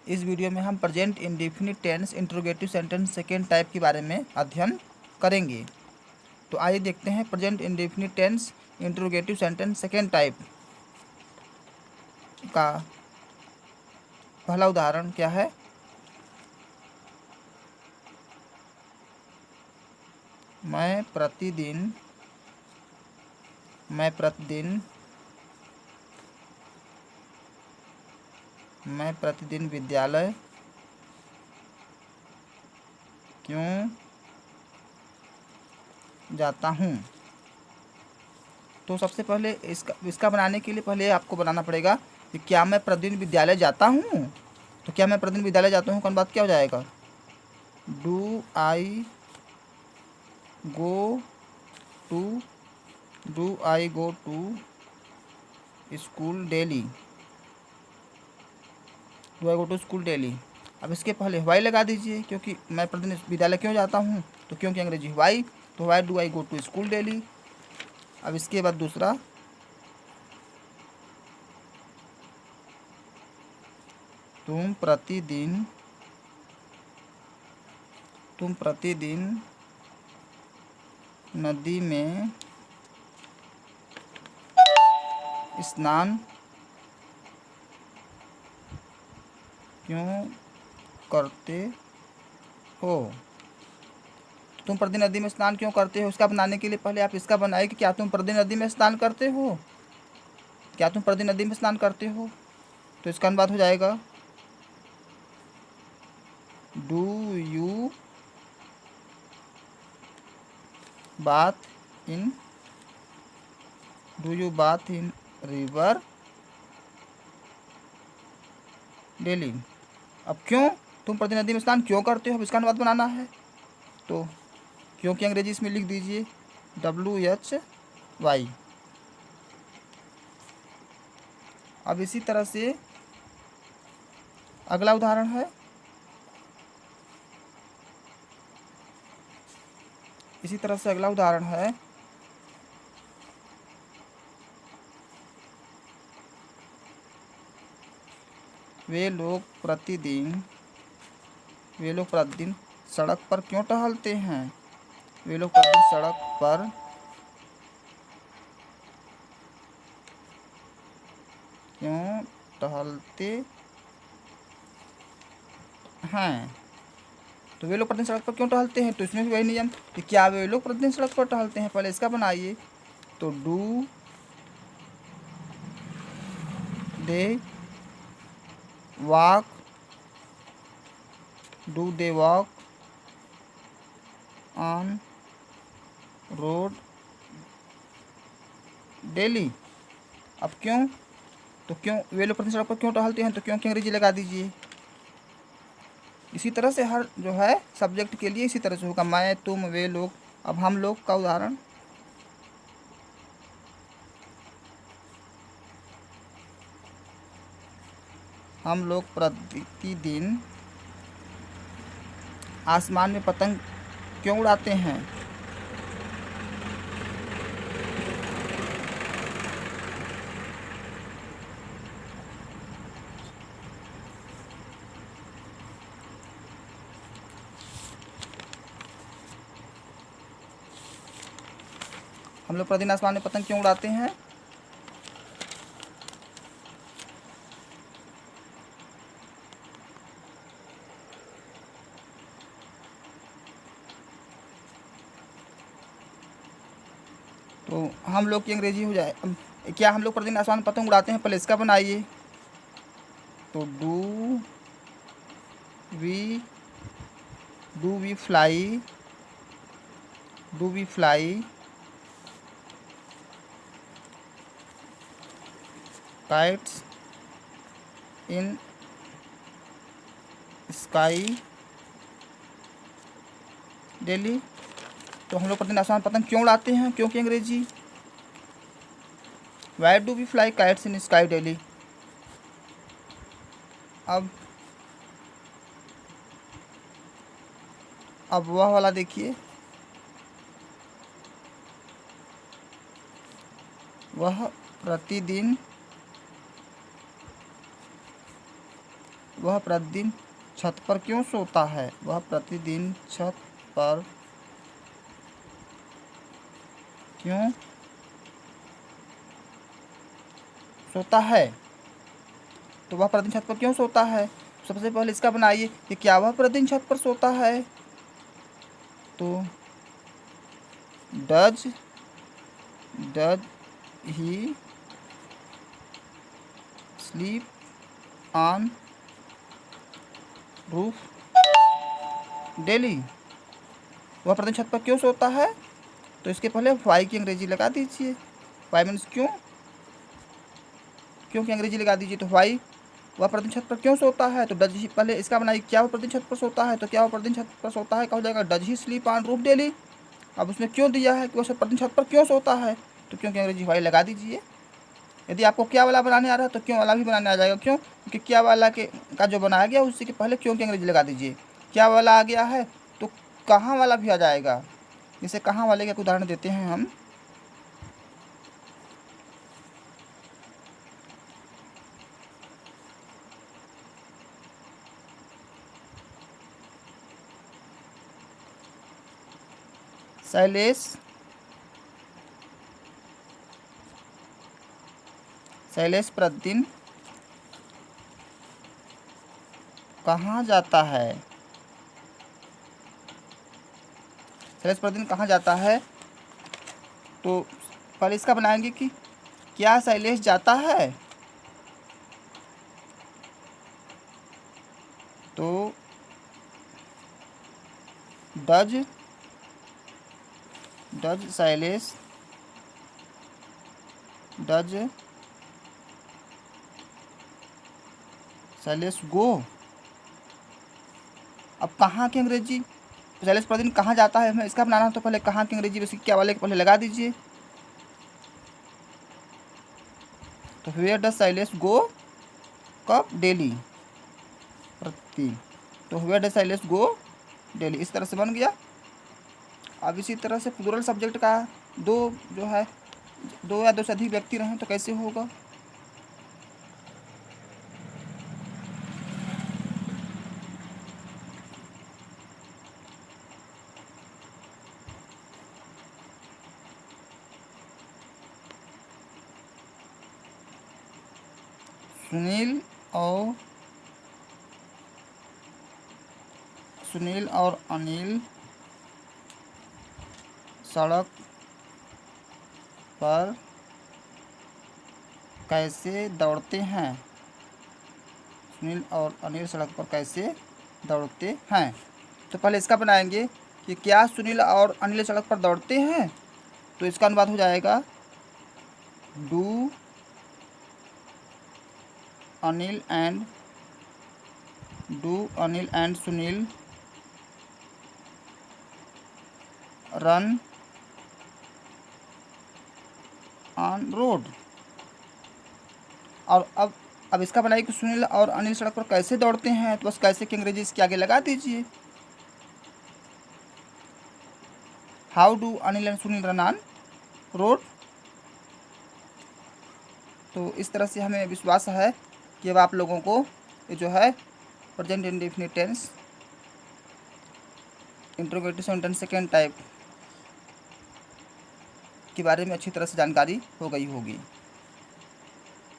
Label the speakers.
Speaker 1: इस वीडियो में हम present indefinite tense interrogative sentence second type के बारे में अध्ययन करेंगे। तो आइए देखते हैं present indefinite tense interrogative sentence second type का पहला उदाहरण क्या है। मैं प्रतिदिन विद्यालय क्यों जाता हूँ। तो सबसे पहले इसका बनाने के लिए पहले आपको बनाना पड़ेगा कि क्या मैं प्रतिदिन विद्यालय जाता हूँ। तो क्या मैं प्रतिदिन विद्यालय जाता हूँ कौन बात क्या हो जाएगा, do I go to school daily. Do I go to school daily. अब इसके पहले वाई लगा दीजिए, क्योंकि मैं प्रतिदिन विद्यालय क्यों जाता हूँ, तो क्योंकि अंग्रेजी वाई, तो why do I go to school daily. अब इसके बाद दूसरा, तुम प्रतिदिन नदी में स्नान क्यों करते हो। तुम प्रतिदिन नदी में स्नान क्यों करते हो, इसका बनाने के लिए पहले आप इसका बनाए कि क्या तुम प्रतिदिन नदी में स्नान करते हो। क्या तुम प्रतिदिन नदी में स्नान करते हो, तो इसका अनुवाद हो जाएगा do you bath in river daily. अब क्यों तुम प्रतिदिन नदी में स्नान क्यों करते हो, इसका अनुवाद बनाना है। तो क्योंकि अंग्रेजी इसमें लिख दीजिए WHY। अब इसी तरह से अगला उदाहरण है, वे लोग प्रतिदिन सड़क पर क्यों टहलते हैं। वे लोग प्रतिदिन सड़क पर क्यों टहलते हैं। तो वे लोग प्रतिदिन सड़क पर क्यों टहलते हैं, तो इसमें भी वही नियम कि क्या वे लोग प्रतिदिन सड़क पर टहलते हैं, पहले इसका बनाइए। तो do they walk on road daily. अब क्यों, तो क्यों वे लोग प्रतिदिन सड़क पर क्यों टहलते हैं, तो क्योंकि अंग्रेजी लगा दीजिए। इसी तरह से हर जो है सब्जेक्ट के लिए इसी तरह से होगा, मैं, तुम, वे लोग। अब हम लोग का उदाहरण, हम लोग प्रतिदिन आसमान में पतंग क्यों उड़ाते हैं। हम लोग प्रतिदिन आसमान में पतंग क्यों उड़ाते हैं। तो हम लोग की अंग्रेजी हो जाए, क्या हम लोग प्रतिदिन आसमान में पतंग उड़ाते हैं, पहले इसका बनाइए। तो do we fly kites in sky daily. तो हम लोग प्रतिदिन आसमान पतंग क्यों उड़ाते हैं, क्योंकि अंग्रेजी why do we fly kites in sky daily. अब वह वाला देखिए, वह प्रतिदिन छत पर क्यों सोता है? वह प्रतिदिन छत पर क्यों सोता है? तो वह प्रतिदिन छत पर क्यों सोता है? सबसे पहले इसका बनाइए कि क्या वह प्रतिदिन छत पर सोता है। तो does he sleep on roof daily? वह प्रतिदिन छत पर क्यों सोता है? तो इसके पहले वाई की अंग्रेजी लगा दीजिए। वाई मीन्स क्यों, क्यों की अंग्रेजी लगा दीजिए। तो वाई, वह प्रतिदिन छत पर क्यों सोता है। तो डज ही, पहले इसका बनाइए क्या वह प्रतिदिन छत पर सोता है। तो क्या वह प्रतिदिन छत पर सोता है, क्या हो जाएगा, does he sleep on roof daily. अब उसमें क्यों दिया है कि वह प्रतिदिन छत पर क्यों सोता है, तो क्यों की अंग्रेजी वाई लगा दीजिए। यदि आपको क्या वाला बनाने आ रहा है तो क्यों वाला भी बनाने आ जाएगा। क्यों, क्योंकि क्या वाला के का जो बनाया गया उसी के पहले क्यों की अंग्रेजी लगा दीजिए। क्या वाला आ गया है तो कहाँ वाला भी आ जाएगा। जैसे कहाँ वाले का एक उदाहरण देते हैं हम। शैलेश प्रतिदिन कहाँ जाता है। शैलेश प्रतिदिन कहाँ जाता है। तो पहले इसका बनाएंगे कि क्या शैलेश जाता है। तो डज शैलेश गो। अब कहाँ की अंग्रेजी, शैलेश प्रतिदिन कहाँ जाता है, हमें इसका बनाना तो पहले कहाँ की अंग्रेजी वैसे क्या वाले के पहले लगा दीजिए। तो वेयर डज शैलेश गो, कब, डेली, प्रति। तो where does Shailesh go daily, इस तरह से बन गया। अब इसी तरह से प्लूरल सब्जेक्ट का दो जो है, दो या दो से अधिक व्यक्ति रहें तो कैसे होगा। सुनील और अनिल सड़क पर कैसे दौड़ते हैं। सुनील और अनिल सड़क पर कैसे दौड़ते हैं। तो पहले इसका बनाएंगे कि क्या सुनील और अनिल सड़क पर दौड़ते हैं। तो इसका अनुवाद हो जाएगा do Anil and Sunil run on road. और अब इसका बनाइए कि सुनील और अनिल सड़क पर कैसे दौड़ते हैं। तो बस कैसे की अंग्रेजी इसके आगे लगा दीजिए। How do Anil and Sunil run on road. तो इस तरह से हमें विश्वास है कि अब आप लोगों को ये जो है present indefinite tense, interrogative sentence second type के बारे में अच्छी तरह से जानकारी हो गई होगी।